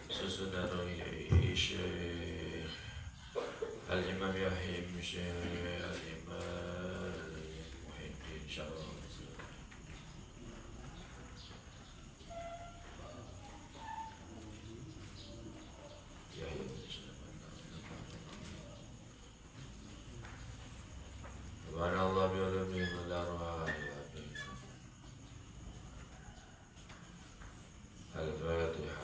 Sesudah Syekh Al-Imam Yahya bin Syekh Al-Imam Muhyiddin Syarah Yahya bin Syekh Subhanallah bi'ulumi al-arwah Al-Fatihah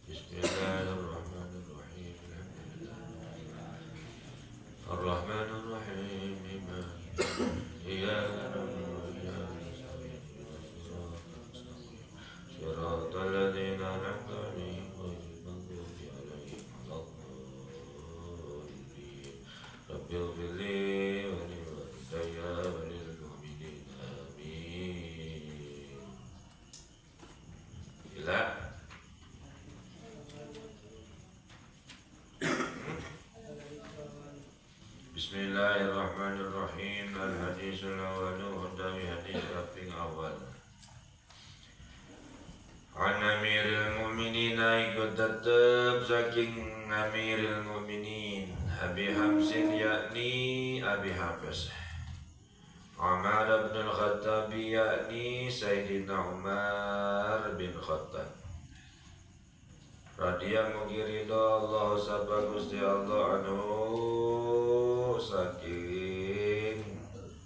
Bismillahirrahmanirrahim Ar-Rahmanirrahim Iyyaka na'budu wa iyyaka nasta'in Shiratal ladzina an'amta 'alaihim ghairil maghdubi 'alaihim waladdallin Rabbil ighfirli wa liwalidayya wa lil mu'minin amin. Gila. Bismillahirrahmanirrahim. Al-hadisul awwalu utawi hadis kaping awal. An Amiril Mu'minin ikut tetap saking Amiril Mu'minin Abi Hamsin yakni Abi Hafiz Umar bin Al-Khattab yakni Sayyidina Umar bin Khattab radhiyallahu mugi ridha Allah sabda Gusti Allah anhu saking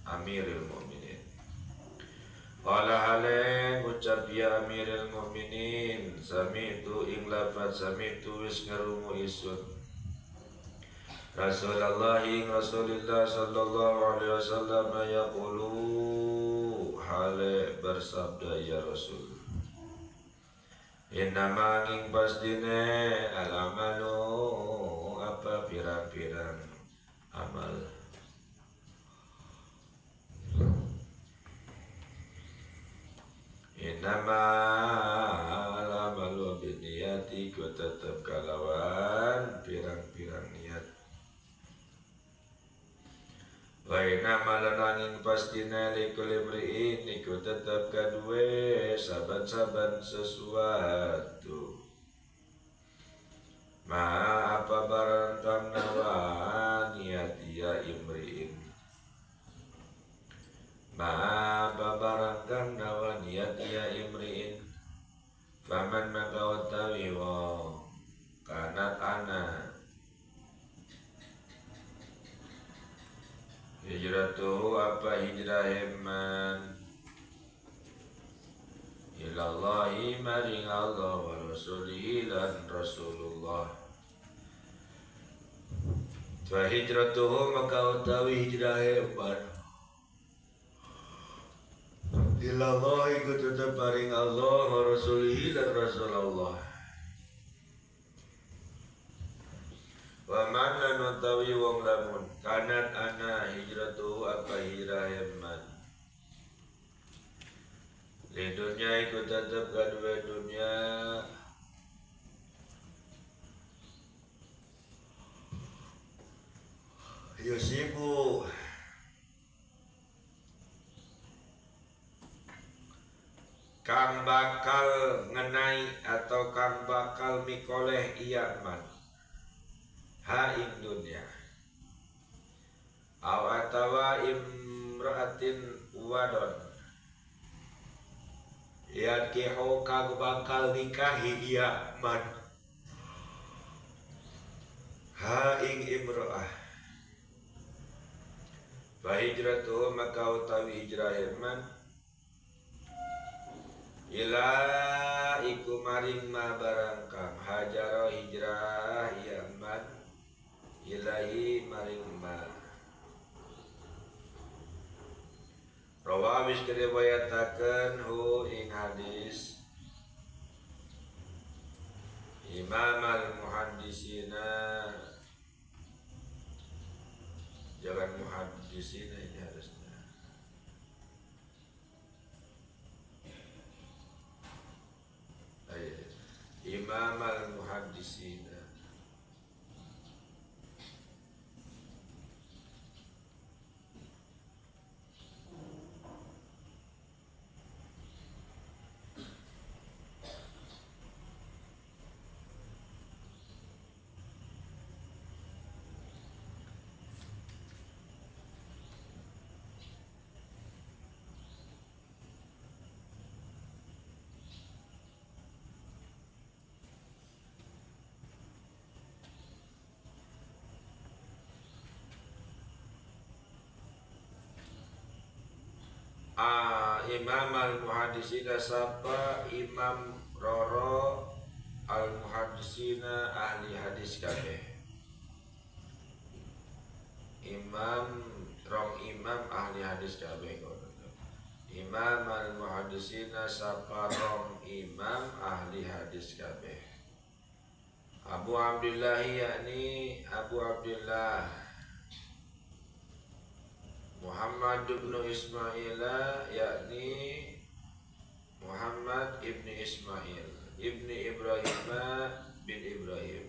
Amiril Mu'minin. Qala hale ucap ya Amiril Mu'minin sami'tu ing lafaz sami'tu wis ngerungu isun Rasulullah ing Rasulullah sallallahu alaihi wasallam yaqulu hale bersabda ya Rasul Innama ing pastine al-amalu apa pirang-pirang amal Innama al-amalu binniyati ku tetep kalawan pirang-pirang niat Wa innama lananging pastine likul imri'in iku tetep kadue saban-saban sesuatu Ma apa barang kang nawa niat ya imri'in Ma apa barang kang nawa niat ya imri'in Faman maka utawi wong kanat ana Hijratuhu apa hijrah iman Ilallahi maring Allah wa rasulihi lan Rasulullah Fa hijratuhu maka utawi hijrah iman Ilallahi ku tetep maring Allah wa rasulihi lan Rasulullah Wa man lan utawi wong lamun kanat ana hijratuhu apa hijrah iman Li dunya iku tetep kadua dunya Yusibu kang bakal ngenai atau kang bakal mikoleh iya man ha ing dunya aw atawa imra'atin wadon yankihu kang bakal nikahi iya man ha ing imra'ah fa hijratuhu maka utawi hijrah iman ila iku maring ma barang kang hajaro hijrah iya man ilahi maring ma Rawabis keriwayataken hu ing hadis Imam al-Muhaddisina Jangan muhaddisina ini harusnya Imam al-Muhaddisina Imam al-muhaddisina sapa imam roro al-muhaddisina ahli hadis kabeh. Imam ahli hadis kabeh. Imam al-muhaddisina sapa rong imam ahli hadis kabeh. Abu Abdullah yakni Abu Abdullah Muhammad ibn Ismail yakni Muhammad ibn Ismail ibn Ibrahim bin Ibrahim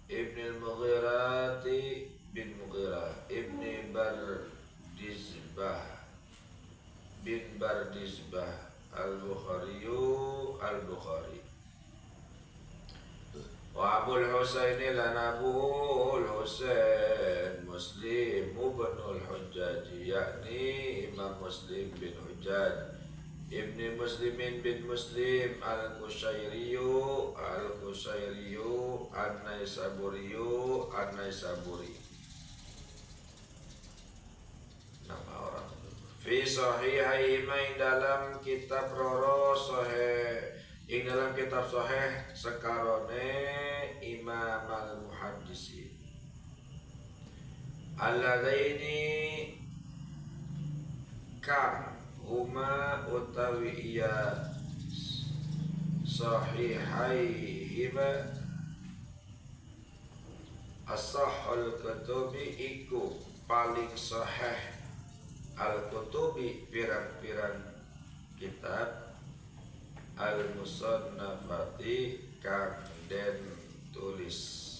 ibn al-Mughirah bin Mughirah ibn Bardizbah bin Bardizbah al-Bukhari wa Abul Husaini lan Abul Husain Muslim ibnul Hujjaj yakni Imam Muslim bin Hujjaj ibni Muslimin bin Muslim al-Qushairiyu an-Naisaburi nama orang fi sahihaihima dalam kitab roro sahih ing dalam kitab sahih sekarone Imam al-Muhaddisin alladaini kam huma utawi iya sahihaihima as-sahhul kutubi iku paling sahih al-kutubi pirang-pirang kitab al-musannafati kang den tulis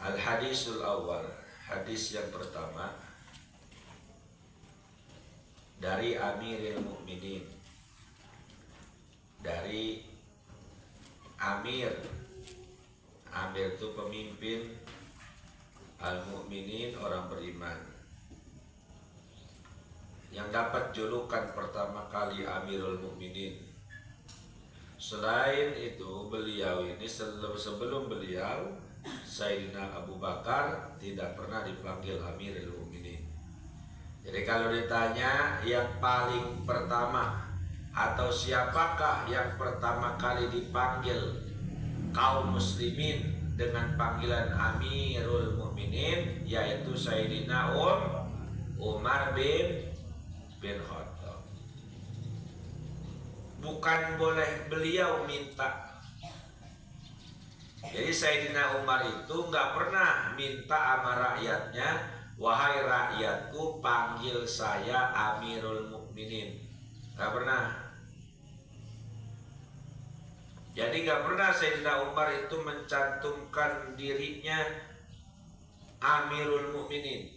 Al-hadisul awal, hadis yang pertama dari Amiril Mukminin, dari Amir itu pemimpin, Al-Mukminin orang beriman, yang dapat julukan pertama kali Amirul Mukminin. Selain itu beliau ini sebelum beliau Sayyidina Abu Bakar tidak pernah dipanggil Amirul Mukminin. Jadi kalau ditanya yang paling pertama atau siapakah yang pertama kali dipanggil kaum muslimin dengan panggilan Amirul Mukminin, yaitu Sayyidina Umar bin Khattab. Bukan boleh beliau minta. Jadi Sayyidina Umar itu nggak pernah minta sama rakyatnya, wahai rakyatku panggil saya Amirul Mukminin. Nggak pernah. Jadi nggak pernah Sayyidina Umar itu mencantumkan dirinya Amirul Mukminin.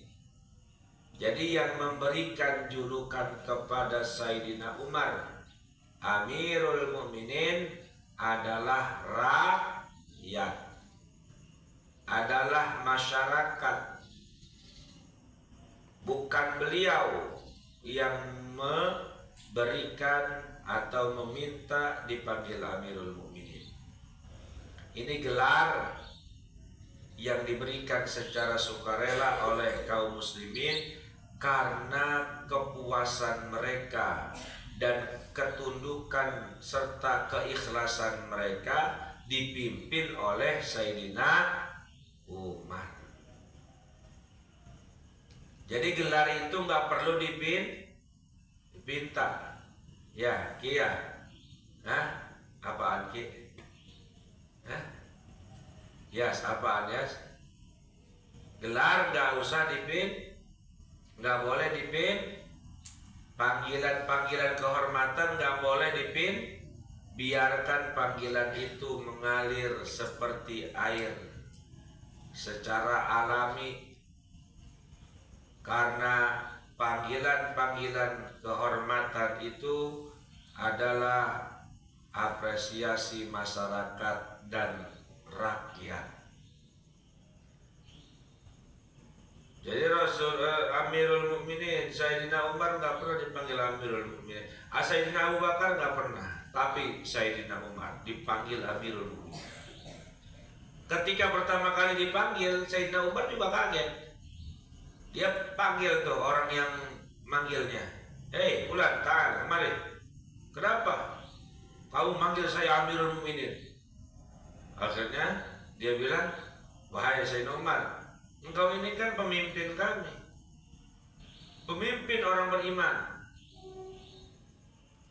Jadi yang memberikan julukan kepada Sayyidina Umar Amirul Mukminin adalah rakyat, adalah masyarakat, bukan beliau yang memberikan atau meminta dipanggil Amirul Mukminin. Ini gelar yang diberikan secara sukarela oleh kaum muslimin karena kepuasan mereka dan ketundukan serta keikhlasan mereka dipimpin oleh Sayyidina Umar. Jadi gelar itu nggak perlu dipinta. Ya, Kia. Hah? Apaan Ki? Hah? Yas, apaan Yas? Gelar nggak usah nggak boleh panggilan-panggilan kehormatan nggak boleh biarkan panggilan itu mengalir seperti air secara alami, karena panggilan-panggilan kehormatan itu adalah apresiasi masyarakat dan rakyat. Jadi Amirul Mukminin Sayyidina Umar nggak pernah dipanggil Amirul Mukminin. Sayyidina Abu Bakar nggak pernah, tapi Sayyidina Umar dipanggil Amirul Mukminin. Ketika pertama kali dipanggil, Sayyidina Umar juga kaget. Dia panggil tuh orang yang manggilnya. Hei, Fulan, tahan, kemari. Kenapa? Kamu manggil saya Amirul Mukminin. Akhirnya dia bilang, wahai Sayyidina Umar, engkau ini kan pemimpin kami, pemimpin orang beriman.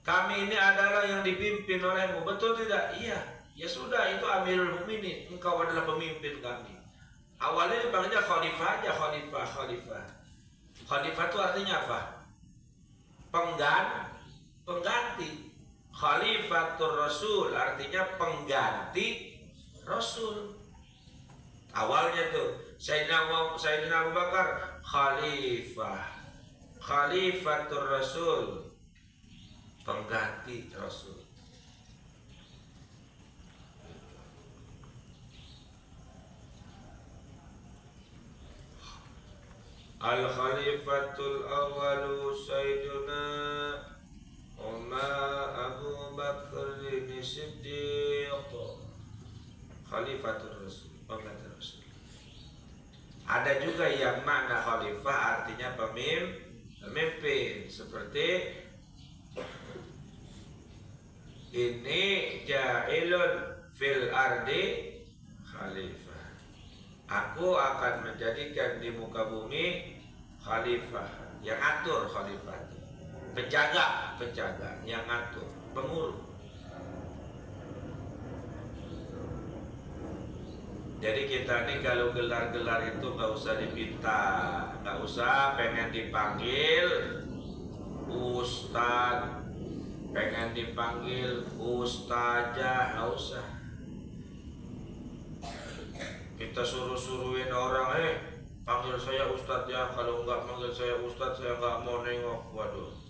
Kami ini adalah yang dipimpin olehmu, betul tidak? Iya. Ya sudah, itu Amirul Mukminin, engkau adalah pemimpin kami. Awalnya dipanggilnya khalifah aja, khalifah. Khalifah itu artinya apa? Pengganti. Khalifatur Rasul artinya pengganti Rasul. Awalnya tuh Sayyidina Abu Bakar Khalifatur Rasul, pengganti Rasul. Al-Khalifatul Awalu Sayyiduna Umar Abu Bakar ini Siddiq, Khalifatul Rasul, pengganti Rasul. Ada juga yang makna khalifah artinya pemimpin, seperti ini ja'ilun fil ardi khalifah, aku akan menjadikan di muka bumi khalifah, yang atur khalifah, penjaga, yang atur, pengurus. Jadi kita nih kalau gelar-gelar itu nggak usah dipinta, nggak usah pengen dipanggil ustad, pengen dipanggil ustazah, nggak usah. Kita suruh-suruhin orang, panggil saya ustadz ya, kalau nggak panggil saya ustadz saya nggak mau nengok. Waduh.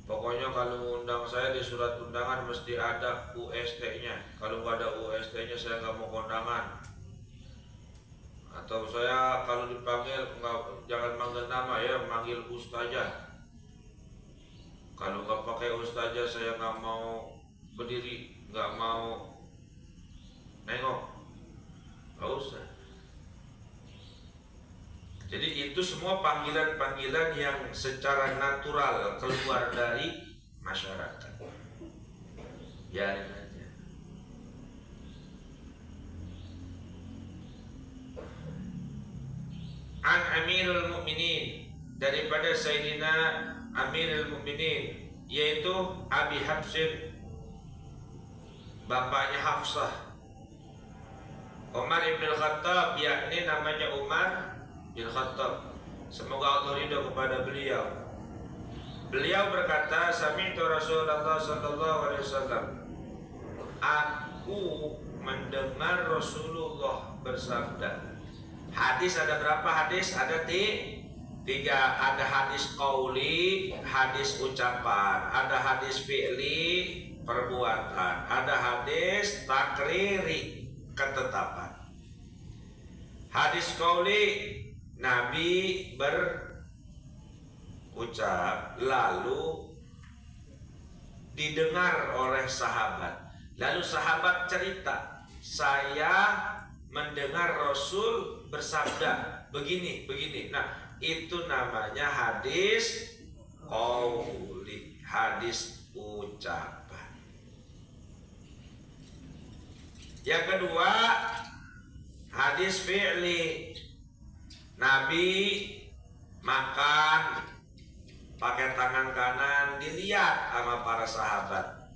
Pokoknya kalau undang saya di surat undangan mesti ada UST-nya. Kalau nggak ada UST-nya saya nggak mau kondangan. Atau saya kalau dipanggil jangan manggil nama ya, manggil ustazah. Kalau nggak pakai ustazah saya nggak mau berdiri, nggak mau nengok, nggak usah. Jadi itu semua panggilan-panggilan yang secara natural keluar dari masyarakat. Biarin aja. An Amirul Mukminin, daripada Sayyidina Amirul Mukminin, yaitu Abi Hafsin, bapaknya Hafsah, Umar ibn Khattab, yakni namanya Umar bin Khattab, semoga Allah ridho kepada beliau. Beliau berkata, sami'tu Rasulullah sallallahu alaihi wasallam, aku mendengar Rasulullah bersabda. Hadis ada berapa hadis? Ada tiga. Ada hadis qauli, hadis ucapan, ada hadis fi'li, perbuatan, ada hadis takriri, ketetapan. Hadis qauli, Nabi berucap lalu didengar oleh sahabat. Lalu sahabat cerita, saya mendengar Rasul bersabda begini. Nah, itu namanya hadis qauli, hadis ucapan. Yang kedua, hadis fi'li. Nabi makan pakai tangan kanan, dilihat sama para sahabat.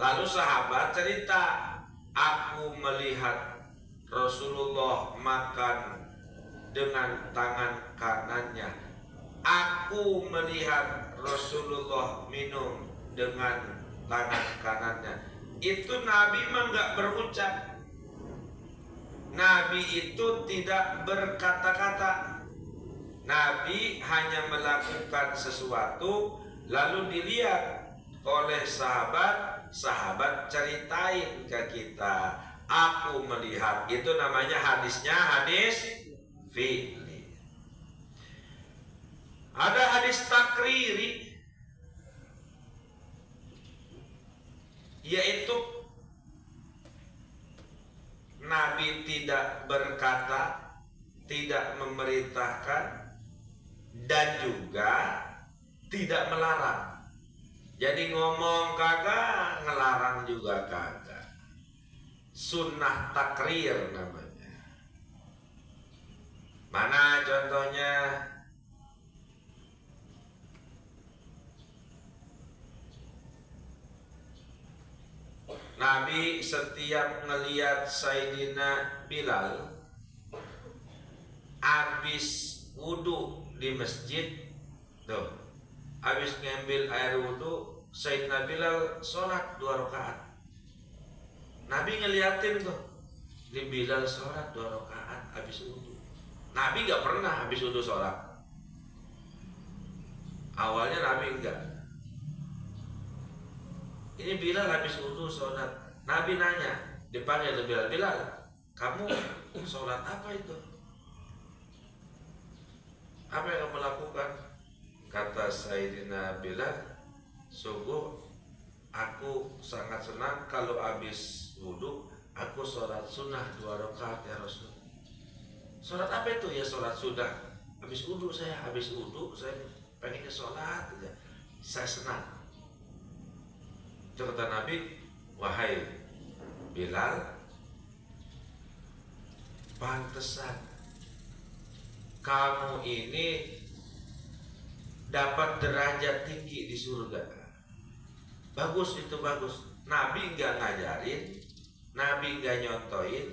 Lalu sahabat cerita, aku melihat Rasulullah makan dengan tangan kanannya, aku melihat Rasulullah minum dengan tangan kanannya. Itu Nabi mah nggak berucap. Nabi itu tidak berkata-kata. Nabi hanya melakukan sesuatu lalu dilihat oleh sahabat, sahabat ceritain ke kita, aku melihat. Itu namanya hadisnya hadis fi'li. Ada hadis takriri, yaitu Nabi tidak berkata, tidak memerintahkan, dan juga tidak melarang. Jadi ngomong kagak, ngelarang juga kagak. Sunnah takrir namanya. Mana contohnya? Nabi setiap ngelihat Sayyidina Bilal habis wudhu di masjid, tuh, habis ngambil air wudhu, Sayyidina Bilal sholat 2 rakaat. Nabi ngeliatin tuh, di Bilal sholat 2 rakaat habis wudhu. Nabi gak pernah habis wudhu sholat. Awalnya Nabi enggak. Ini Bilal habis wudhu sholat. Nabi nanya, dipanggil Bilal, Bilal, kamu sholat apa itu? Apa yang kamu lakukan? Kata Sayyidina Bilal, sungguh aku sangat senang kalau habis wudhu aku sholat sunnah 2 rakaat ya Rasul. Sholat apa itu? Ya sholat sunnah. Habis wudhu saya pengen sholat aja. Saya senang. Kata Nabi, wahai Bilal, pantesan kamu ini dapat derajat tinggi di surga. Bagus, itu bagus. Nabi nggak ngajarin, Nabi nggak nyontoin,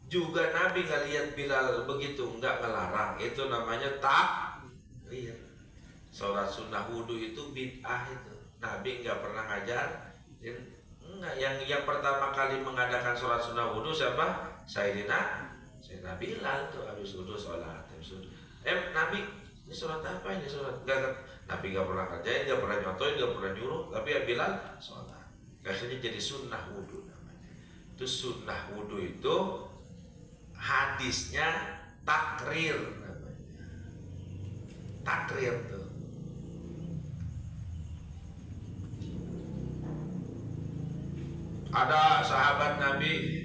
juga Nabi nggak lihat Bilal begitu, nggak ngelarang. Itu namanya takrir. Sholat sunnah wudhu itu bid'ah itu. Nabi nggak pernah ngajar. Enggak. Yang pertama kali mengadakan sholat sunnah wudhu siapa? Sayyidina Bilal tuh habis wudhu sholat. Nabi, ini sholat apa ini sholat? Nabi gak pernah kerjain, gak pernah nyontoin, gak pernah nyuruh, tapi ya Bilal sholat. Akhirnya jadi sunnah wudhu namanya. Itu sunnah wudhu itu hadisnya takrir namanya. Takrir tuh. Ada sahabat Nabi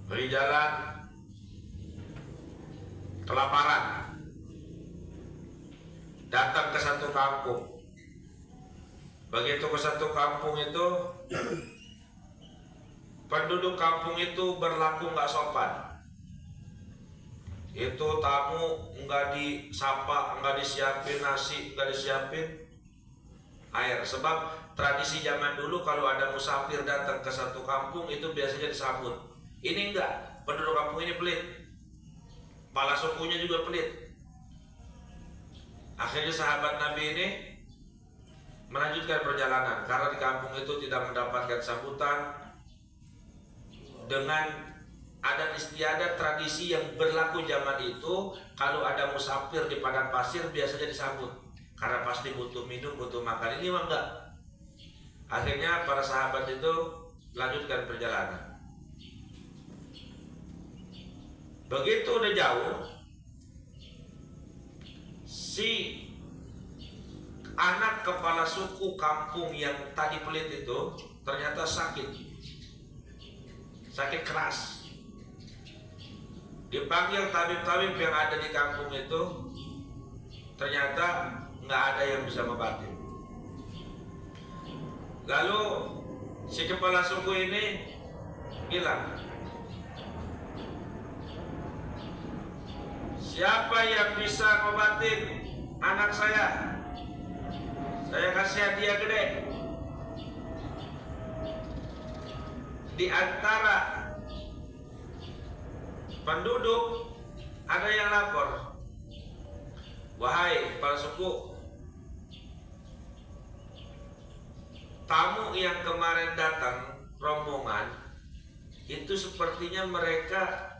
pergi jalan, kelaparan, datang ke satu kampung. Begitu ke satu kampung itu, penduduk kampung itu berlaku nggak sopan. Itu tamu nggak disapa, nggak disiapin nasi, nggak disiapin air. Sebab tradisi zaman dulu kalau ada musafir datang ke satu kampung itu biasanya disambut. Ini enggak, penduduk kampung ini pelit, kepala sukunya juga pelit. Akhirnya sahabat Nabi ini melanjutkan perjalanan karena di kampung itu tidak mendapatkan sambutan. Dengan adat istiadat tradisi yang berlaku zaman itu, kalau ada musafir di padang pasir biasanya disambut karena pasti butuh minum, butuh makan. Ini mah enggak. Akhirnya para sahabat itu lanjutkan perjalanan. Begitu udah jauh, si anak kepala suku kampung yang tadi pelit itu ternyata sakit keras. Dipanggil tabib-tabib yang ada di kampung itu, ternyata nggak ada yang bisa membantu. Lalu si kepala suku ini bilang, siapa yang bisa ngobatin anak saya? Saya kasih hadiah gede. Di antara penduduk ada yang lapor, wahai kepala suku, tamu yang kemarin datang rombongan itu sepertinya mereka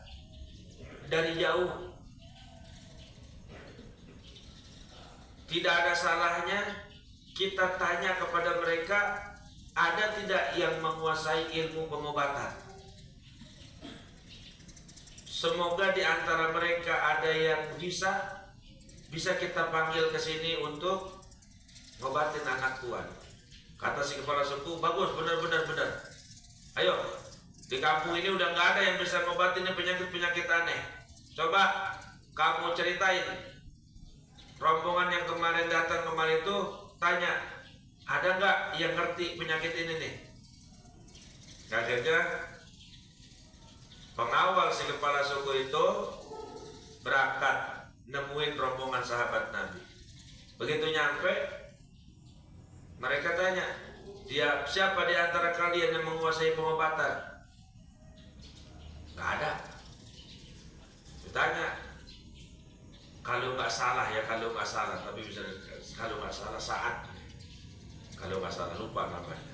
dari jauh. Tidak ada salahnya kita tanya kepada mereka, ada tidak yang menguasai ilmu pengobatan? Semoga di antara mereka ada yang bisa kita panggil ke sini untuk ngobatin anak tuan. Kata si kepala suku, bagus, benar. Ayo, di kampung ini udah nggak ada yang bisa ngobatin penyakit aneh. Coba kamu ceritain. Rombongan yang kemarin datang kemarin itu tanya, ada nggak yang ngerti penyakit ini nih? Akhirnya pengawal si kepala suku itu berangkat nemuin rombongan sahabat Nabi. Begitu nyampe, mereka tanya, siapa di antara kalian yang menguasai pengobatan? Nggak ada. Ditanya, kalau nggak salah, tapi bisa kalau nggak salah saat, kalau nggak salah lupa namanya.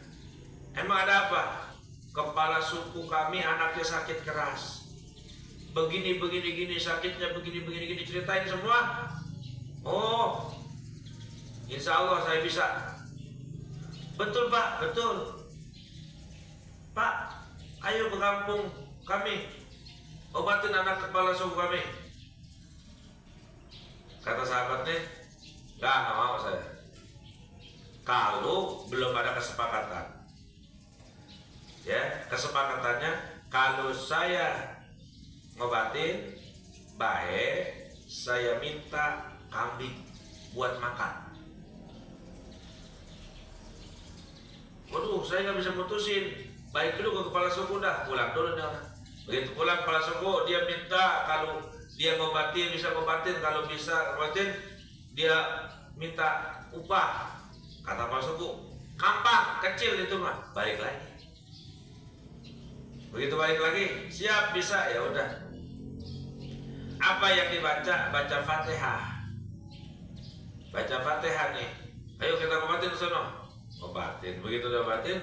Emang ada apa? Kepala suku kami anaknya sakit keras. Begini sakitnya begini ceritain semua. Oh, insya Allah saya bisa. Betul Pak, betul. Pak, ayo ke kampung kami, obatin anak kepala suku kami. Kata sahabatnya, nggak mau saya. Kalau belum ada kesepakatan, ya kesepakatannya kalau saya ngobatin, baik saya minta kambing buat makan. Waduh, saya nggak bisa mutusin. Baik dulu ke kepala suku, dah pulang dulu dah. Begitu pulang kepala suku, dia minta kalau dia ngobatin bisa ngobatin, kalau bisa ngobatin dia minta upah. Kata kepala suku, gampang, kecil itu mah. Balik lagi. Begitu balik lagi, siap bisa, ya udah. Apa yang dibaca? Baca Fatihah. Baca Fatihah nih. Ayo kita ngobatin ke sono. Obatin. Begitu udah obatin,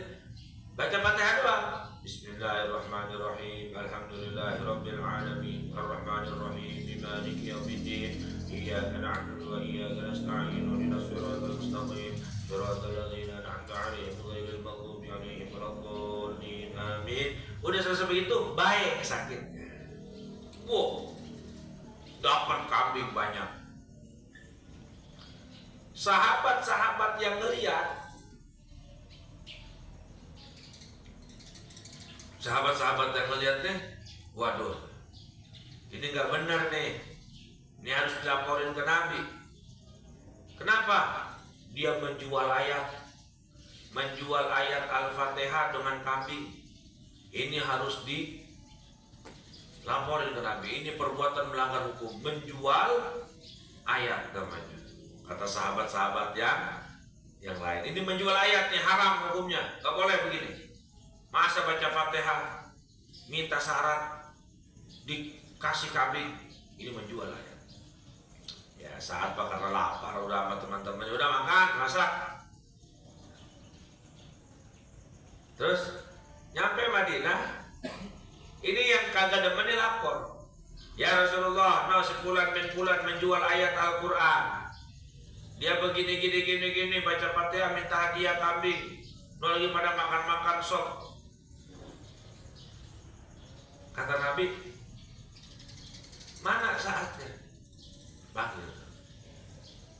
baca Fatihah doang. Bismillahirrahmanirrahim. Alhamdulillahirabbil alamin. Arrahmanirrahim. Maliki yaumiddin. Iyyaka na'budu wa iyyaka nasta'in. Ihdinas siratal mustaqim. Siratal ladzina an'amta 'alaihim ghairil maghdubi 'alaihim waladdallin. Amin. Udah selesai begitu, baik sakitnya. Wow, dapat kambing banyak. Sahabat-sahabat yang ngeliat, nih, waduh, ini nggak benar nih, ini harus dilaporin ke Nabi. Kenapa? Dia menjual ayat Al-Fatihah dengan kambing. Ini harus dilaporin ke Nabi. Ini perbuatan melanggar hukum, menjual ayat namanya. Kata sahabat-sahabat yang lain, ini menjual ayat nih, haram hukumnya, nggak boleh begini. Masa baca Fatihah minta syarat dikasih kambing, ini menjual ayat. Ya saat Pak karena lapar udah sama teman-teman, udah makan, masak. Terus nyampe Madinah, ini yang kagak demen lapor. Ya Rasulullah, si fulan bin fulan menjual ayat Al-Quran. Dia begini, baca Fatihah minta hadiah kambing. Lagi pada makan-makan sop. Kata Nabi, mana saatnya? Panggil.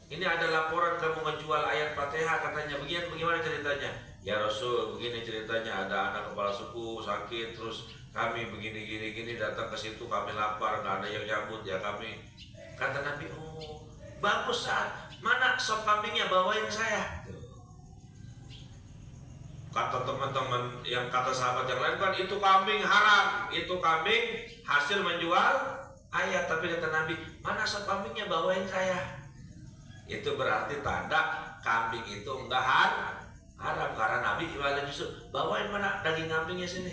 Ini ada laporan kamu ngejual ayat Fatihah, katanya. Bagaimana ceritanya? Ya Rasul, begini ceritanya, ada anak kepala suku sakit, terus kami begini datang ke situ, kami lapar, nggak ada yang nyambut ya kami. Kata Nabi, oh bagus saat, mana sop kambingnya, bawain saya. Kata teman-teman yang kata sahabat yang lain kan itu kambing haram, itu kambing hasil menjual ayat. Tapi kata Nabi, mana sop kambingnya, bawain saya. Itu berarti tanda kambing itu enggak haram, karena Nabi malah justru bawain mana daging kambingnya sini.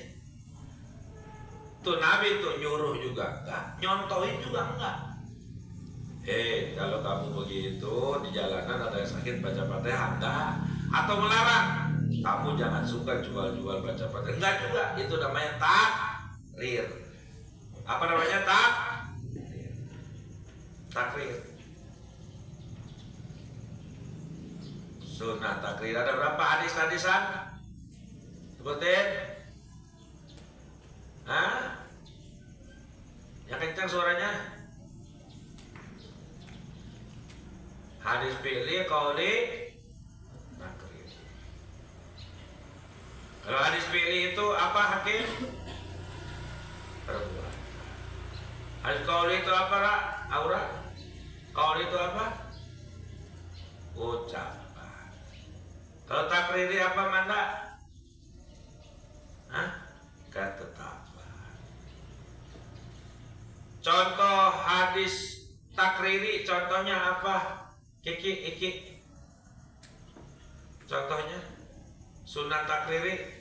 Tuh Nabi tuh nyuruh juga enggak, nyontohin juga enggak. Kalau kamu begitu di jalanan ada yang sakit baca Fatihah enggak, atau melarang kamu jangan suka jual-jual baca Fatihah, enggak juga, itu namanya takrir. Apa namanya? Takrir. Sunnah takrir. Ada berapa hadis-hadisan? Sebutin. Hah? Yang kencang suaranya. Hadis fi'li, qauli, takrir. Kalau hadis fi'li itu apa, Hakim? Perbuatan. Hadis qauli itu apa, Aura? Qauli itu apa? Ucapan. Kalau takriri apa, Manda? Hah? Ketetapan. Contoh hadis takriri, contohnya apa? Iki. Contohnya sunat takriri.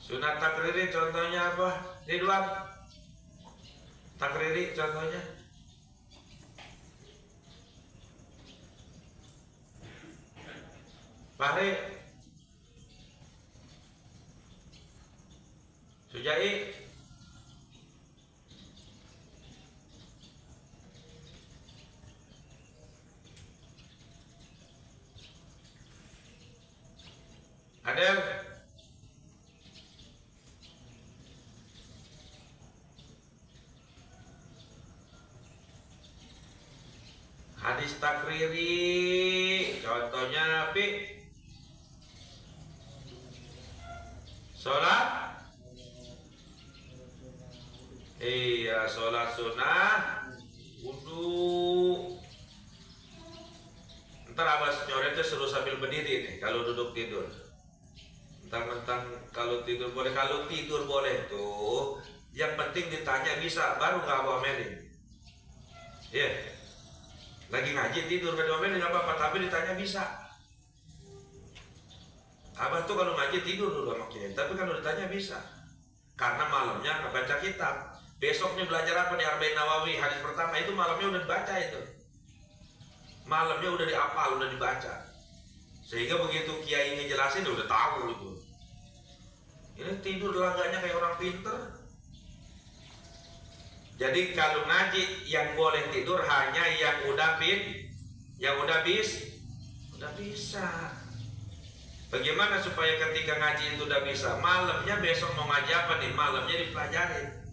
Sunat takriri contohnya apa? Ridwan. Takriri contohnya. Fahri. Sujai. Adel. Hadis takriri contohnya Pi. Sholat. Iya, sholat sunnah, wudu. Ntar abah nyoretnya suruh sambil berdiri nih kalau duduk tidur. Mentang-mentang kalau tidur boleh tuh. Yang penting ditanya bisa, baru nggak abah omelin. Iya. Lagi ngaji tidur gak diomelin nggak apa-apa, tapi ditanya bisa. Abah tuh kalau ngaji tidur dulu sama kiai, tapi kalau ditanya bisa. Karena malamnya nggak baca kitab. Besoknya belajar apa nih? Arba'in Nawawi hadis pertama itu malamnya udah dibaca itu. Malamnya udah dihafal, udah dibaca. Sehingga begitu kiai ngejelasin udah tahu itu. Ini tidur laganya kayak orang pinter. Jadi kalau ngaji yang boleh tidur hanya yang udah bisa. Bagaimana supaya ketika ngaji itu udah bisa? Malamnya besok mau ngaji apa nih? Malamnya dipelajarin.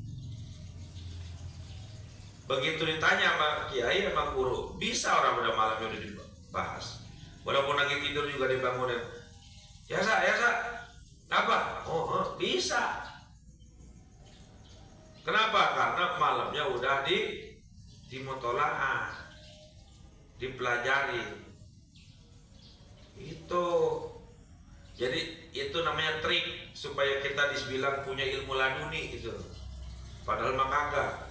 Begitu ditanya sama kiai sama guru, bisa orang udah malamnya udah dibahas. Walaupun lagi tidur juga dibangunin. Ya sa, apa? Oh, bisa. Kenapa? Karena malamnya udah dimutolaah, dipelajari. Itu. Jadi itu namanya trik supaya kita dibilang punya ilmu laduni gitu. Padahal mah kagak.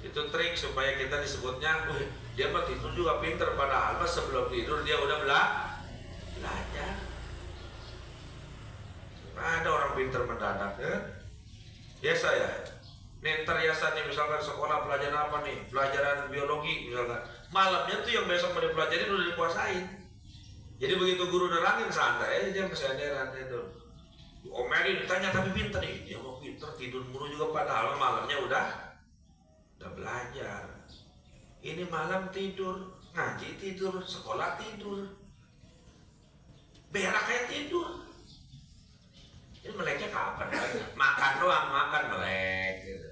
Itu trik supaya kita disebutnya, dia mah tidur juga pinter, padahal mah sebelum tidur dia udah belajar. Ada orang pinter mendadak ya. Biasa ya. Nih ntar nih misalkan sekolah pelajaran apa nih? Pelajaran biologi misalkan. Malamnya tuh yang besok mau dipelajarin udah dikuasain. Jadi begitu guru nerangin santai dia kesadaran itu. Omelin ditanya tapi pinter nih. Dia mau pinter tidur mulu juga padahal malamnya udah belajar. Ini malam tidur, ngaji tidur, sekolah tidur. Berak kayak tidur. Ini meleknya kapan? Makan doang, makan melek gitu.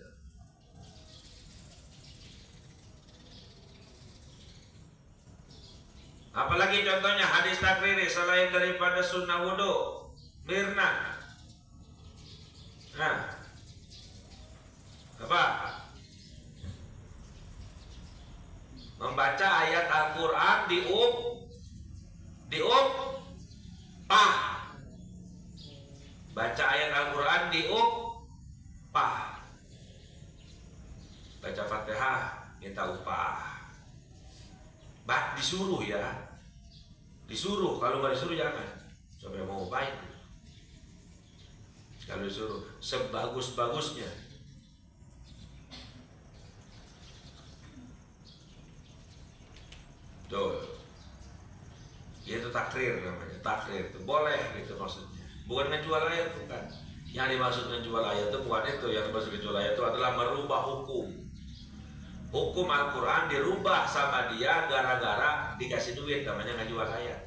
Apalagi contohnya hadis takriri selain daripada sunnah wudu, mirna. Nah, apa? Membaca ayat Al-Quran pah. Baca ayat Al-Quran pah. Baca Fatihah minta upah. Disuruh ya. Disuruh, kalau nggak disuruh jangan. Sampai mau baik. Kalau disuruh sebagus-bagusnya. Tuh. Itu takrir namanya, takrir itu boleh gitu maksudnya. Bukan ngejual ayat, bukan. Yang dimaksud ngejual ayat itu bukan itu. Yang dimaksud ngejual ayat itu adalah merubah hukum. Hukum Al-Quran dirubah sama dia gara-gara dikasih duit, namanya ngejual ayat.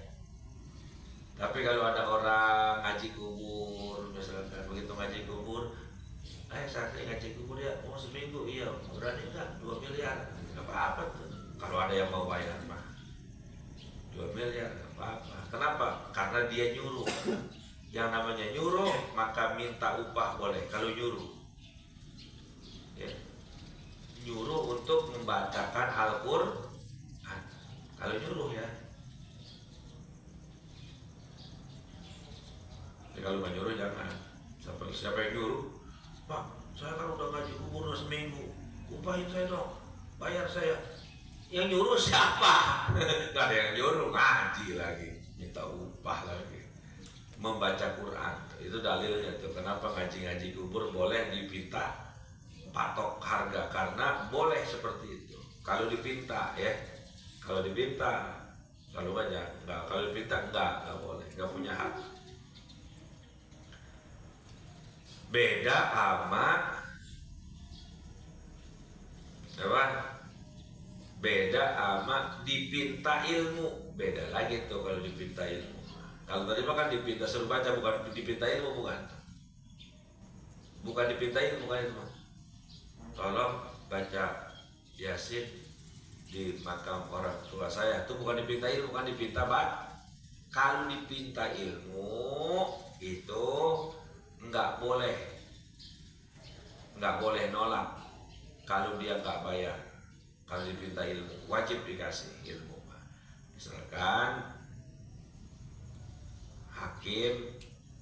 Tapi kalau ada orang ngaji kubur, misalkan begitu ngaji kubur, saat ini ngaji kubur ya, mau seminggu, iya, berani enggak? 2 miliar, nggak apa-apa tuh. Kalau ada yang mau bayar mah 2 miliar nggak apa-apa. Kenapa? Karena dia nyuruh. Yang namanya nyuruh maka minta upah boleh. Kalau nyuruh, ya, nyuruh untuk membacakan Al-Quran. Kalau nyuruh ya. Kalau nggak nyuruh jangan. Siapa yang nyuruh? Pak, saya kan udah ngaji kubur seminggu, upahin saya dong, bayar saya. Yang nyuruh siapa? Gak ada yang nyuruh, ngaji lagi, minta upah lagi. Membaca Quran, itu dalilnya tuh. Kenapa ngaji-ngaji kubur boleh dipinta patok harga? Karena boleh seperti itu. Kalau dipinta ya, kalau dipinta, kalau banyak, enggak. Kalau dipinta enggak boleh, enggak punya hak. Beda sama apa? Beda sama dipinta ilmu. Beda lagi tuh kalau dipinta ilmu. Kalau tadi mah kan dipinta suruh baca, bukan dipinta ilmu, bukan. Bukan dipinta ilmu kan itu mah. Tolong baca Yasin di makam orang tua saya. Itu bukan dipinta ilmu, kan dipinta baca. Kalau dipinta ilmu itu nggak boleh nolak kalau dia nggak bayar. Kalau dipinta ilmu wajib dikasih ilmu. Misalkan hakim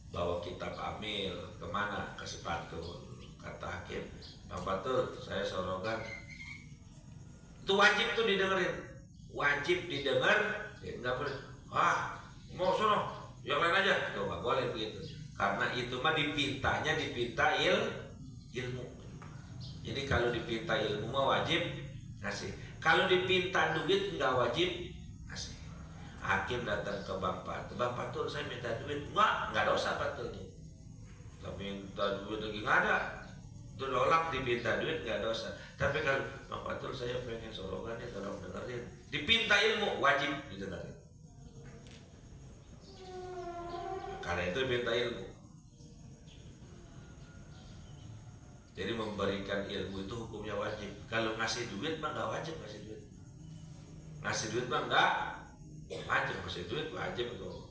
bawa kitab amil kemana, ke Sepatul, kata hakim, Bang Patul saya sorogan, itu wajib tuh didengerin, wajib didengar, nggak boleh mau sono yang lain aja, tuh nggak boleh begitu. Karena itu mah dipinta ilmu. Jadi kalau dipinta ilmu mah wajib ngasih. Kalau dipinta duit nggak wajib ngasih. Hakim datang ke Bang Patul saya minta duit, nggak dosa Patul. Tapi minta duit lagi nggak ada, itu nolak, dipinta duit nggak dosa. Tapi kalau Bang Patul saya pengen sorogan ya, tolong dengerin, dipinta ilmu wajib didengarin. Karena itu minta ilmu. Jadi memberikan ilmu itu hukumnya wajib. Kalau ngasih duit mah nggak wajib ngasih duit. Ngasih duit mah nggak wajib, ngasih duit wajib tuh.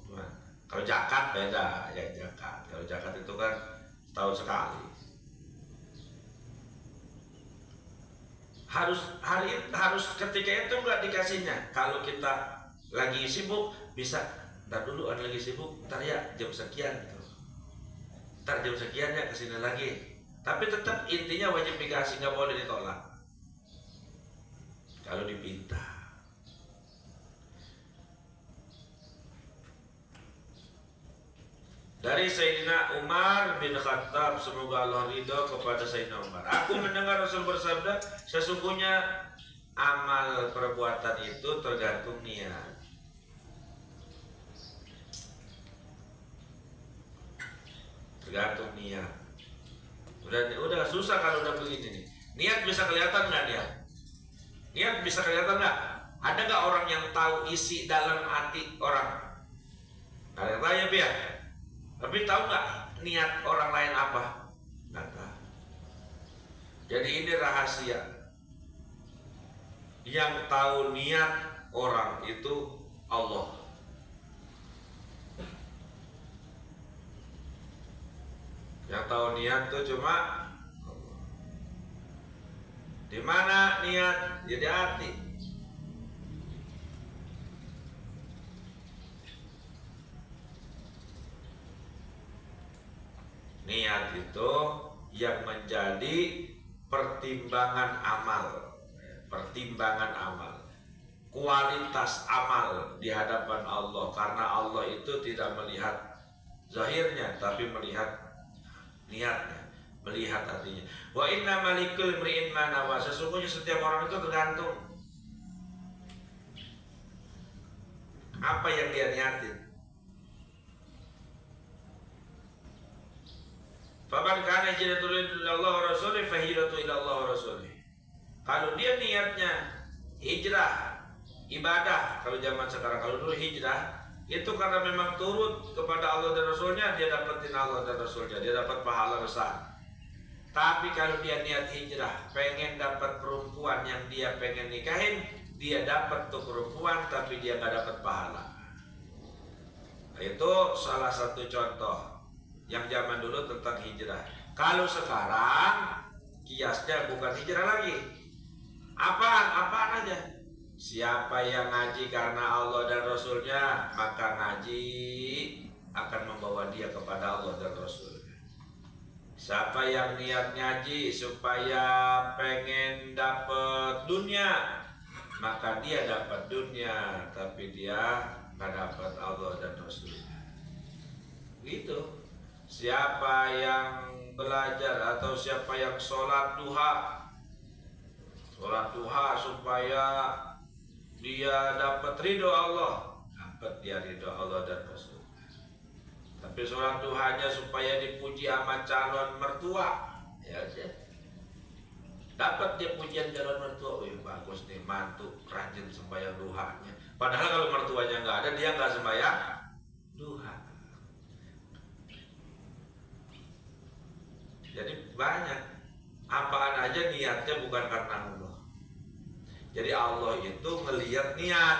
Kalau zakat beda ya, zakat. Kalau zakat itu kan setahun sekali. Harus ketika itu nggak dikasihnya. Kalau kita lagi sibuk bisa, ntar dulu ada lagi sibuk, ntar ya jam sekian gitu. Ntar jam sekian ya kesini lagi. Tapi tetap intinya wajib dikasih, nggak boleh ditolak. Kalau dipinta. Dari Sayyidina Umar bin Khattab, semoga Allah ridho kepada Sayyidina Umar. Aku mendengar Rasul bersabda, sesungguhnya amal perbuatan itu tergantung niat. Tergantung niat. Udah susah kalau udah begini nih. Niat bisa kelihatan nggak niat? Niat bisa kelihatan nggak? Ada nggak orang yang tahu isi dalam hati orang? Ada yang tanya biar. Tapi tahu nggak niat orang lain apa? Nggak tahu. Jadi ini rahasia. Yang tahu niat orang itu Allah. Yang tahu niat itu cuma Allah. Di mana niat? Jadi hati. Niat itu yang menjadi pertimbangan amal. Pertimbangan amal. Kualitas amal di hadapan Allah. Karena Allah itu tidak melihat zahirnya, tapi melihat niatnya, melihat hatinya. Wa inna malikul mri'in ma nawa, sesungguhnya setiap orang itu tergantung Apa yang dia niatin? Faman kana hijratuhu ila Allah wa rasulih fa hijratuhu ila Allah wa rasulih. Kalau dia niatnya hijrah, ibadah, kalau zaman sekarang, kalau dulu hijrah itu karena memang turut kepada Allah dan Rasulnya, dia dapetin Allah dan Rasulnya, dia dapat pahala besar. Tapi kalau dia niat hijrah, pengen dapat perempuan yang dia pengen nikahin, dia dapat tuh perempuan tapi dia nggak dapat pahala. Nah, itu salah satu contoh yang zaman dulu tentang hijrah. Kalau sekarang kiasnya bukan hijrah lagi. Apaan aja. Siapa yang ngaji karena Allah dan Rasulnya, maka ngaji akan membawa dia kepada Allah dan Rasulnya. Siapa yang niat ngaji supaya pengen dapat dunia, maka dia dapat dunia, tapi dia nggak dapat Allah dan Rasulnya. Gitu. Siapa yang belajar atau siapa yang sholat duha supaya dia dapat ridho Allah, dapat dia ridho Allah dan Rasul. Tapi sholat duhanya supaya dipuji sama calon mertua, ya aja. Dapat dia pujian calon mertua, wih bagus nih mantu rajin sembahyang duhanya. Padahal kalau mertuanya nggak ada, dia nggak sembahyang duha. Jadi banyak, apaan aja niatnya bukan karena Allah. Jadi Allah itu ngelihat niat.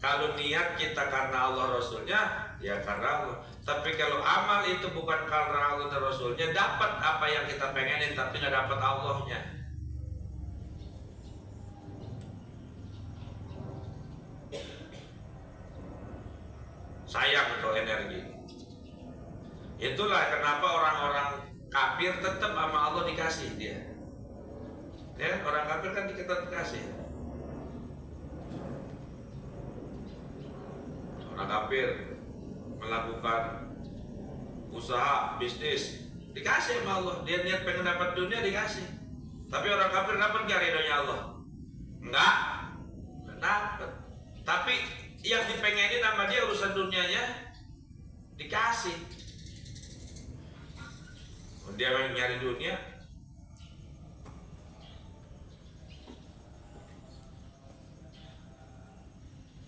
Kalau niat kita karena Allah Rasulnya, ya karena Allah. Tapi kalau amal itu bukan karena Allah dan Rasulnya, dapat apa yang kita pengenin tapi nggak dapat Allahnya. Sayang tuh energi. Itulah kenapa orang-orang kafir tetap sama Allah dikasih dia. Ya, orang kafir kan tetap dikasih. Orang kafir melakukan usaha bisnis dikasih sama Allah. Dia niat pengen dapat dunia dikasih. Tapi orang kafir dapat nggak ridhonya Allah? Enggak dapat. Tapi yang dipengenin sama dia urusan dunianya dikasih. Dia yang nyari dunia.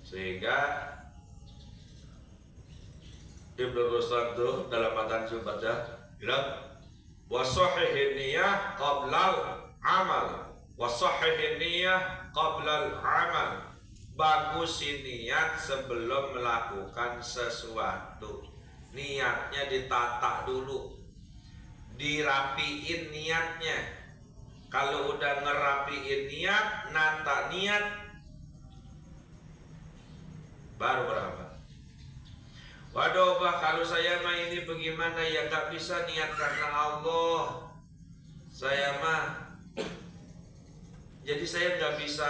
Sehingga Ibnu Ruslan tuh dalam matan baca bilang wasahihin niyah qablal amal, wasahihin niyah qablal amal. Bagusin niat sebelum melakukan sesuatu. Niatnya ditata dulu, dirapiin niatnya. Kalau udah ngerapiin niat, nata niat, baru berapa? Waduh, kalau saya mah ini bagaimana ya, gak bisa niat karena Allah. Saya mah jadi saya gak bisa,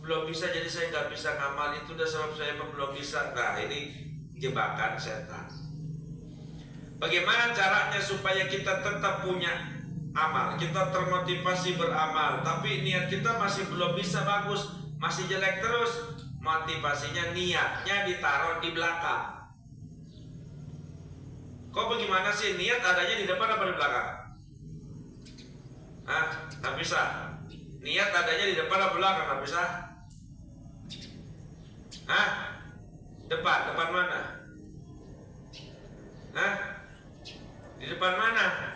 belum bisa, jadi saya gak bisa ngamal itu, udah sebab saya mah belum bisa. Nah, ini jebakan setan. Bagaimana caranya supaya kita tetap punya amal, kita termotivasi beramal, tapi niat kita masih belum bisa bagus, masih jelek terus. Motivasinya, niatnya ditaruh di belakang. Kok bagaimana sih, niat adanya di depan apa di belakang? Hah? Nggak bisa. Niat adanya di depan apa belakang? Nggak bisa. Hah? Depan mana? Hah? Di depan mana?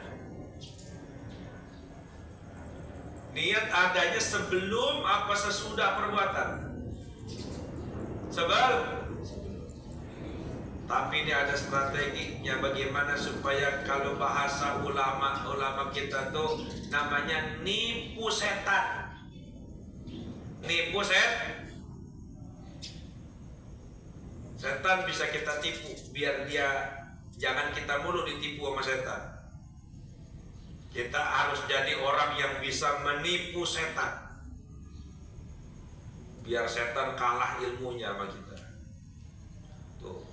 Niat adanya sebelum apa sesudah perbuatan? Tapi ini ada strateginya bagaimana supaya kalau bahasa ulama kita tuh namanya nipu setan. Nipu setan bisa kita tipu biar dia jangan kita mulu ditipu sama setan. Kita harus jadi orang yang bisa menipu setan. Biar setan kalah ilmunya sama kita. Tuh.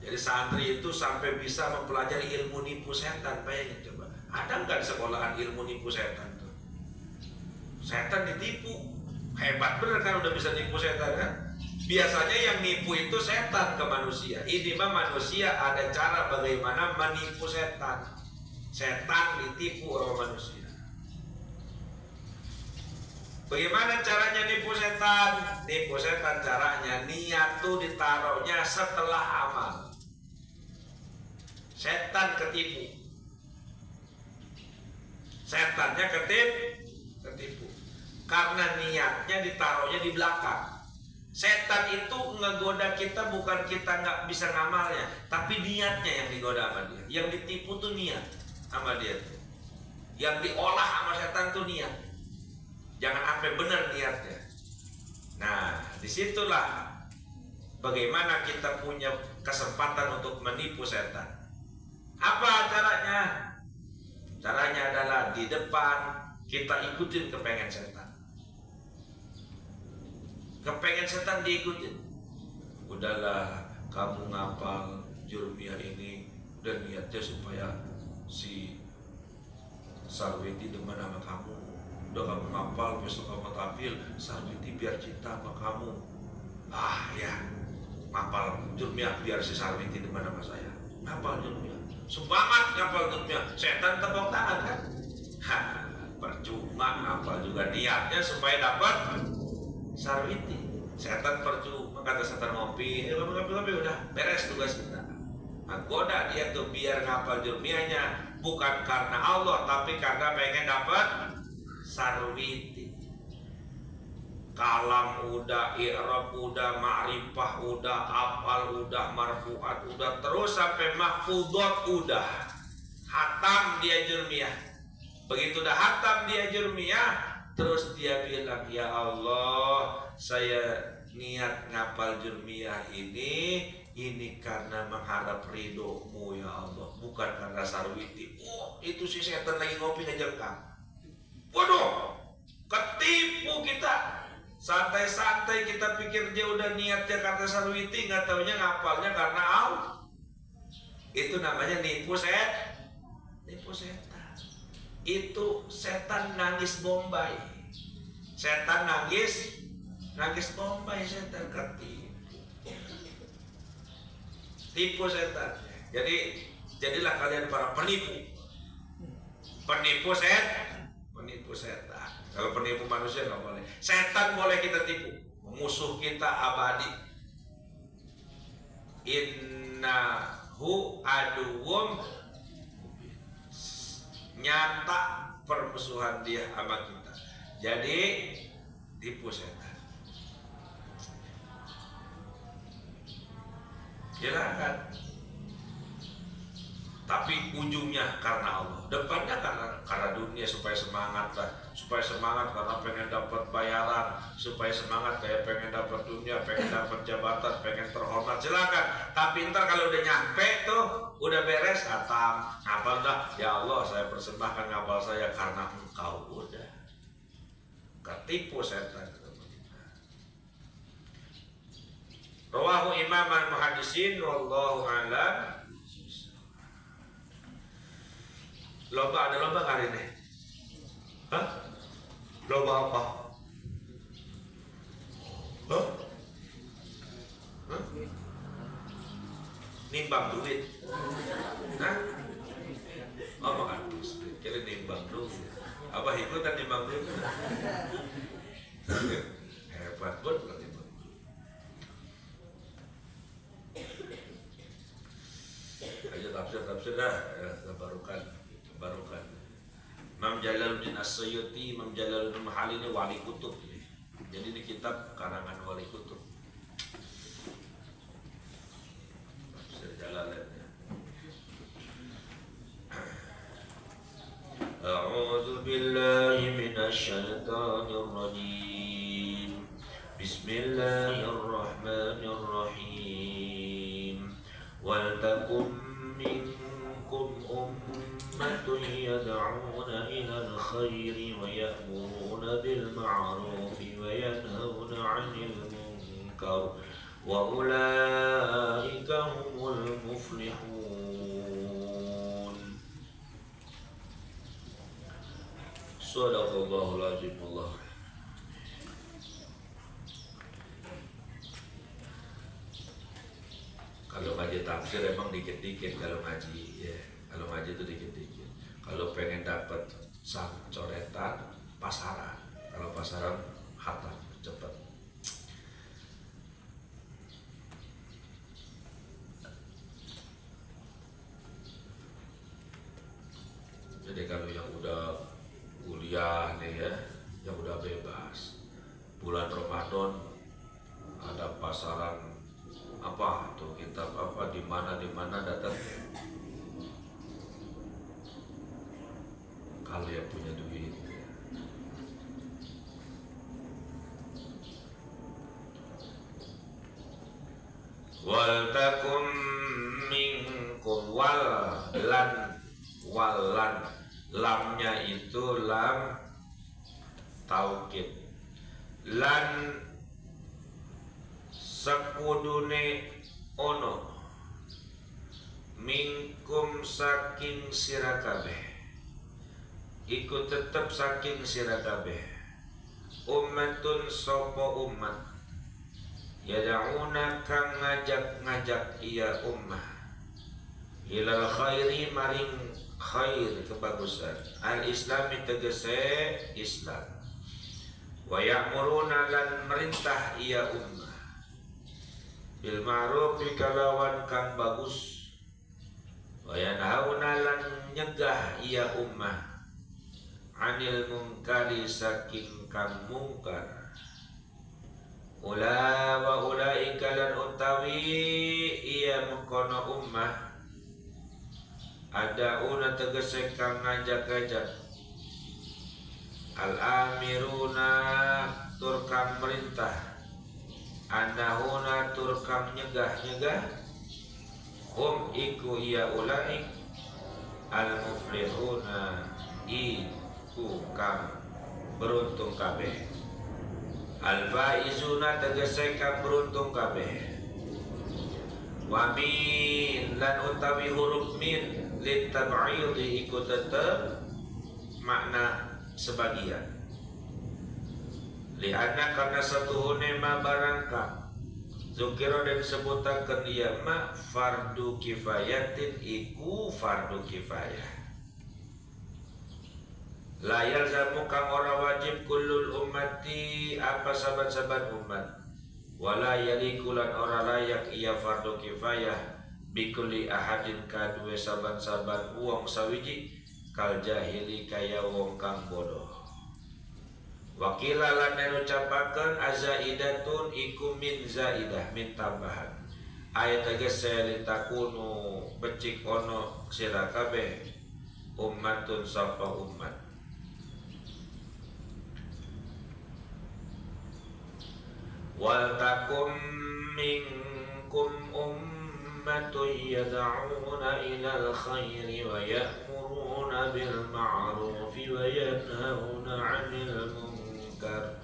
Jadi santri itu sampai bisa mempelajari ilmu nipu setan. Bayangin coba. Ada nggak di sekolahan ilmu nipu setan tuh? Setan ditipu. Hebat bener kan udah bisa nipu setan kan? Biasanya yang nipu itu setan ke manusia. Ini mah manusia ada cara bagaimana menipu setan. Setan ditipu oleh manusia. Bagaimana caranya nipu setan? Nipu setan caranya niat tuh ditaruhnya setelah amal. Setan ketipu. Setannya ketipu. Karena niatnya ditaruhnya di belakang. Setan itu ngegoda kita bukan kita nggak bisa ngamalnya, tapi niatnya yang digoda sama dia. Yang ditipu tuh niat sama dia tuh. Yang diolah sama setan tuh niat. Jangan sampai benar niatnya. Nah, disitulah bagaimana kita punya kesempatan untuk menipu setan. Apa caranya? Caranya adalah di depan kita ikutin kepengen setan. Kepengen setan diikutin. Udahlah, kamu ngapal Jurmiyah ini dan niatnya supaya si Sarwiti demen sama kamu. Udah kamu ngapal, besok kamu tampil, Sarwiti biar cinta sama kamu. Ah ya, ngapal Jurmiyah biar si Sarwiti demen sama saya. Ngapal Jurmiyah, semangat ngapal Jurmiyah. Setan tepuk tangan kan? Hah, percuma ngapal juga niatnya supaya dapat Sarwiti. Setan percuma, kata setan ngopi, ngopi udah beres tugas kita. Nah, goda dia tuh biar ngapal Jurmiyahnya bukan karena Allah, tapi karena pengen dapat Sarwiti. Kalam udah, i'rab udah, ma'rifah udah, apal udah, marfuat udah, terus sampai mahfudhat udah. Hatam dia Jurmiyah. Begitu udah hatam dia Jurmiyah, terus dia bilang, ya Allah, saya niat ngapal Jurmiyah ini karena mengharap ridhomu ya Allah, bukan karena Sarwiti. Oh, itu si setan lagi ngopi ngejengkang. Waduh, ketipu kita. Santai-santai kita pikir dia udah niatnya karena Sarwiti, nggak taunya ngapalnya karena Allah. Itu namanya nipu setan. Nipu setan. Itu setan nangis Bombay. Setan nangis Bombay, setan ketipu. Tipu setan. Jadilah kalian para penipu. Penipu setan. Kalau penipu manusia nggak boleh. Setan boleh kita tipu. Musuh kita abadi. Innahu aduwwum, nyata permusuhan dia sama kita. Jadi tipu setan. Silakan. Tapi ujungnya karena Allah, depannya karena dunia supaya semangat lah, supaya semangat karena pengen dapat bayaran, supaya semangat kayak pengen dapat dunia, pengen dapat jabatan, pengen terhormat, silakan. Tapi ntar kalau udah nyampe tuh, udah beres, hatam, ngapal dah, ya Allah saya persembahkan ngapal saya karena Engkau, udah. Ketipu setan. Rawahu Imam al-Muhaddisin wallahu a'lam. Lomba, ada lomba kali ini? Hah? Lomba apa? Hah? Hah? Nimbang duit. Hah? Oh, makan duit. Kira nimbang duit. Apa ikutan nimbang duit? Hebat buat nimbang duit. Ayo tafsir dah, barukan. Imam Jalaluddin As-Suyuti, Imam Jalaluddin Mahali ini wali kutub. Jadi ini kitab karangan wali kutub. Tafsir Jalalain. A'udzu billahi minasy syaithanir rajim. Bismillahirrahmanirrahim. Wal takum minkum ummatun yad'una ilal khairi wa ya'muruna bil ma'rufi wa yanhauna 'anil munkar wa ulaika humul muflihun. Shadaqallahul azim. Allah. tafsir emang dikit-dikit kalau ngaji ya. Kalau ngaji itu dikit-dikit. Kalau pengen dapat coretan pasaran. Kalau pasaran hatam cepat. Jadi kalau yang udah kuliah nih ya, yang udah bebas, bulan Ramadan ada pasaran apa tuh, kitab apa di mana datang. Kalau yang punya duit. Wal takum minkum walan lamnya itu lam taukid, lan sakudune ono minkum saking sira kabeh, iku tetep saking sira kabeh, ummatun sopo umat, yada'una kang ngajak iya ummah, ilal khairi maring khair kebagusan, al-islami tegese Islam, wa ya'muruna lan merintah iya ummah, bil ma'rufi kalawan kang bagus, wa yanhauna lan nyegah iya ummah, anil munkari saking kang mungkar. Ula wa ulaika lan utawi iya mengkono ummah, ada una tegese kang ngajak-ngajak, al-amiruna tur kang merintah, anahuna tur kang nyegah-nyegah, hum iku iya ulaik, al-muflihuna iku kang beruntung kabeh, al-faizuna tegese kang beruntung kabeh. Wa min lan utawi huruf min litab'idhi iku tetep makna sebagian, lianna karena satuhune ma barangka zukira dan disebutakan dia ma fardu kifayatin iku fardu kifayah, la yalzamu kang ora wajib kullul ummati apa saban-saban umat, wala yalikulan ora layak iya fardu kifayah bikulli ahadin kadue saban-saban wong sawiji, kal jahili kaya wong kang bodoh. Wakila lan ucapaken azaidatun iku min zaidah, min tambahan, ayat tegese litakunu becik ono sira kabeh ummatun sapa umat, wal takum minkum ummatun yad'una ilal khairi wa ya'muruna bil ma'rufi wa yanhauna 'anil munkar,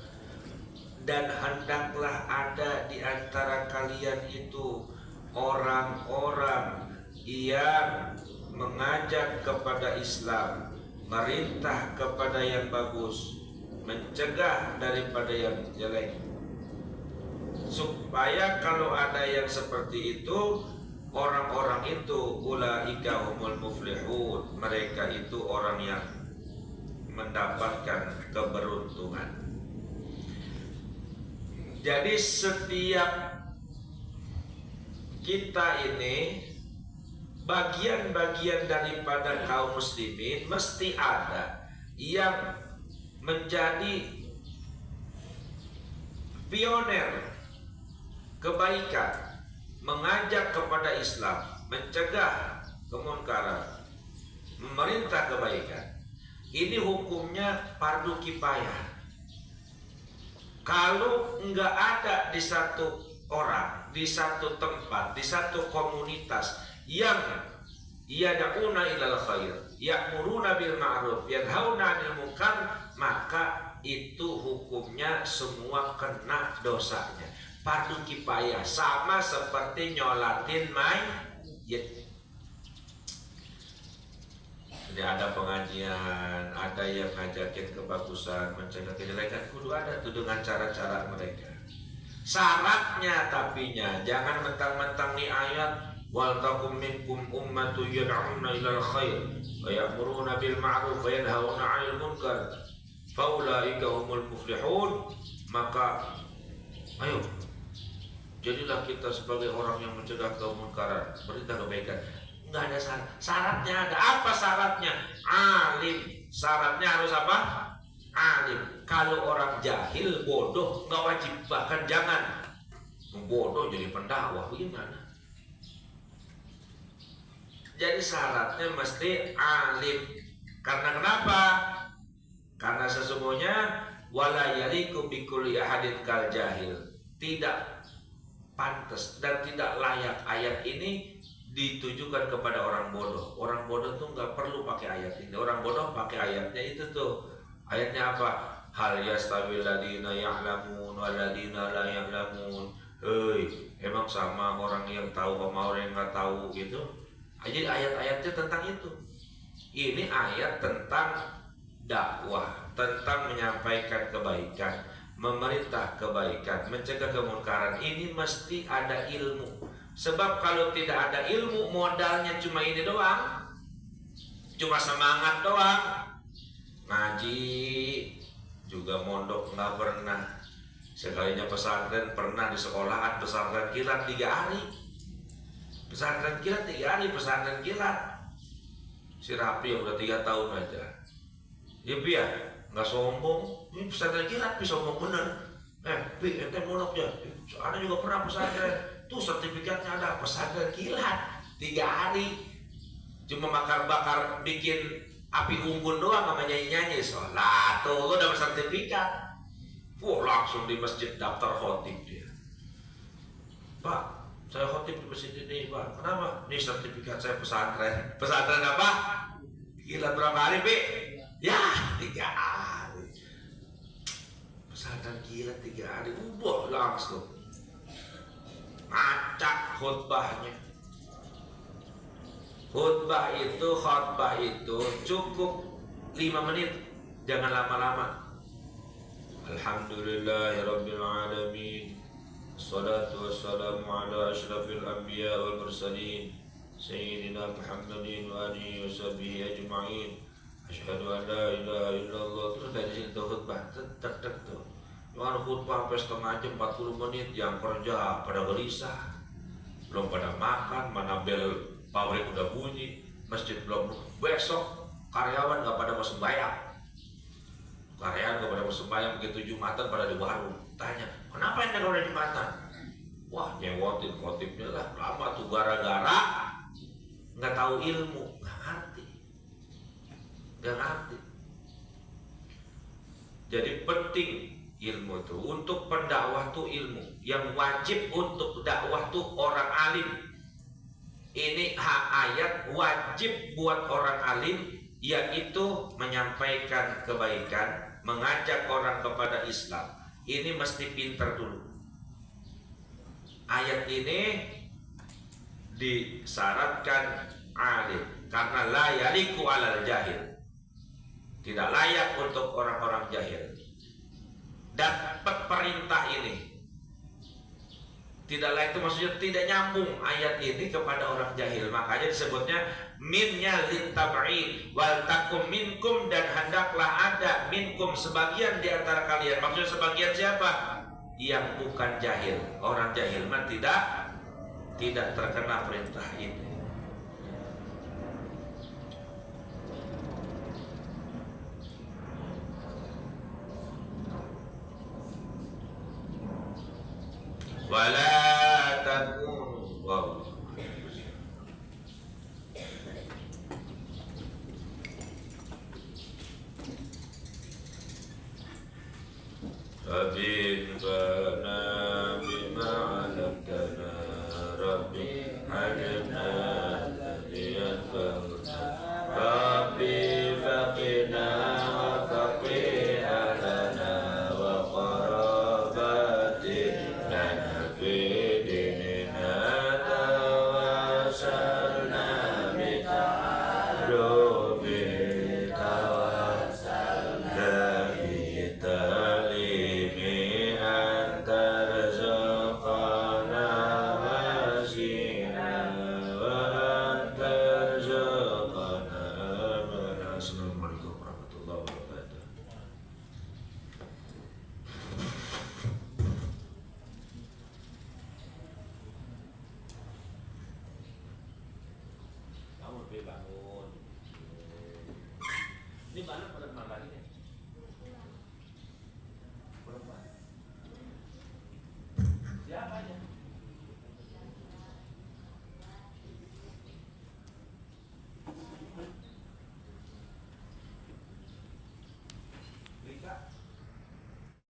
dan hendaklah ada di antara kalian itu orang-orang yang mengajak kepada Islam, merintah kepada yang bagus, mencegah daripada yang jelek, supaya kalau ada yang seperti itu, orang-orang itu ulaika humul muflihun, mereka itu orang yang mendapatkan keberuntungan. Jadi setiap kita ini bagian-bagian daripada kaum muslimin mesti ada yang menjadi pioner kebaikan, mengajak kepada Islam, mencegah kemunkaran, memerintah kebaikan. Ini hukumnya fardu kifayah. Kalau enggak ada di satu orang, di satu tempat, di satu komunitas yang yad'una ilal khair, ya'muruna bil ma'ruf, yanhauna 'anil munkar, maka itu hukumnya semua kena dosanya. Fardu kifayah, sama seperti nyolatin mayit. Jadi ada pengajian, ada yang ngajakin kebagusan, mencegah kejelekan, kudu ada tuh dengan cara-cara mereka. Syaratnya tapinya jangan mentang-mentang nih ayat wal takum minkum ummatun yad'una ilal khair wa ya'muruna bil ma'ruf wa yanhauna 'anil munkar fa ulaika humul muflihun. Maka ayo jadilah kita sebagai orang yang mencegah kemunkaran, berita kebaikan. Enggak ada syarat. Syaratnya ada. Apa syaratnya? Alim. Syaratnya harus apa? Alim. Kalau orang jahil, bodoh, nggak wajib. Bahkan jangan. Bodoh jadi pendakwah, gimana? Jadi syaratnya mesti alim. Karena kenapa? Karena sesungguhnya wala yaliku bikulli ahadin kal jahil. Tidak pantas dan tidak layak ayat ini ditujukan kepada orang bodoh. Orang bodoh tuh nggak perlu pakai ayat ini. Orang bodoh pakai ayatnya itu tuh. Ayatnya apa? Hal yastawil ladina ya'lamun wal ladina la ya'lamun. Hei, emang sama orang yang tahu sama orang yang nggak tahu gitu? Jadi ayat-ayatnya tentang itu. Ini ayat tentang dakwah, tentang menyampaikan kebaikan, memerintah kebaikan, mencegah kemunkaran. Ini mesti ada ilmu. Sebab kalau tidak ada ilmu, modalnya cuma ini doang, cuma semangat doang. Ngaji juga mondok nggak pernah. Sekalinya pesantren pernah di sekolahan pesantren kilat 3 hari. Pesantren kilat 3 hari, pesantren kilat. Si Rapi yang udah 3 tahun aja. Ya biar nggak sombong. Ini pesantren kilat bisa sombong bener. Pi, ente mondok ya. Ada juga pernah pesantren. Tuh sertifikatnya ada, pesantren kilat 3 hari. Cuma bakar-bakar bikin api unggun doang sama nyanyi-nyanyi. Sholat tuh lo dapat sertifikat. Langsung di masjid daftar khotib dia. Pak, saya khotib di masjid ini, Pak. Kenapa? Ini sertifikat saya pesantren. Pesantren apa? Kilat berapa hari, Pi? Ya, 3 hari. Pesantren kilat 3 hari. Langsung ngacak khutbahnya. Khutbah itu cukup 5 menit, jangan lama-lama. Alhamdulillahirabbil alamin. Wassalatu wassalamu ala asyrafil anbiya wal mursalin sayyidina Muhammadin wa alihi washabihi ajma'in. Asyhadu an la ilaha illallah. Terus dari situ khutbah tek tuh. Cuma khutbah sampai setengah jam 40 menit, yang kerja pada gelisah. Belum pada makan, mana bel pabrik udah bunyi, masjid belum. Besok karyawan gak pada mau sembahyang. Karyawan gak pada mau sembahyang, begitu Jumatan pada di warung. Tanya, kenapa ini kalau udah Jumatan? Wah, nyewotin khotibnya lah. Lama tuh gara-gara nggak tahu ilmu, nggak ngerti. Jadi penting ilmu itu. Untuk pendakwah tuh ilmu. Yang wajib untuk dakwah tuh orang alim. Ini ayat wajib buat orang alim, yaitu menyampaikan kebaikan, mengajak orang kepada Islam. Ini mesti pinter dulu. Ayat ini disyaratkan alim, karena la yaliku alal jahil. Tidak layak untuk orang-orang jahil. Dapat perintah ini tidak layak, itu maksudnya tidak nyambung ayat ini kepada orang jahil. Makanya disebutnya minnya litab'id wal takum minkum, dan hendaklah ada minkum, sebagian di antara kalian. Maksudnya sebagian siapa? Yang bukan jahil. Orang jahil mah tidak terkena perintah ini. Wala takunu Fabin kana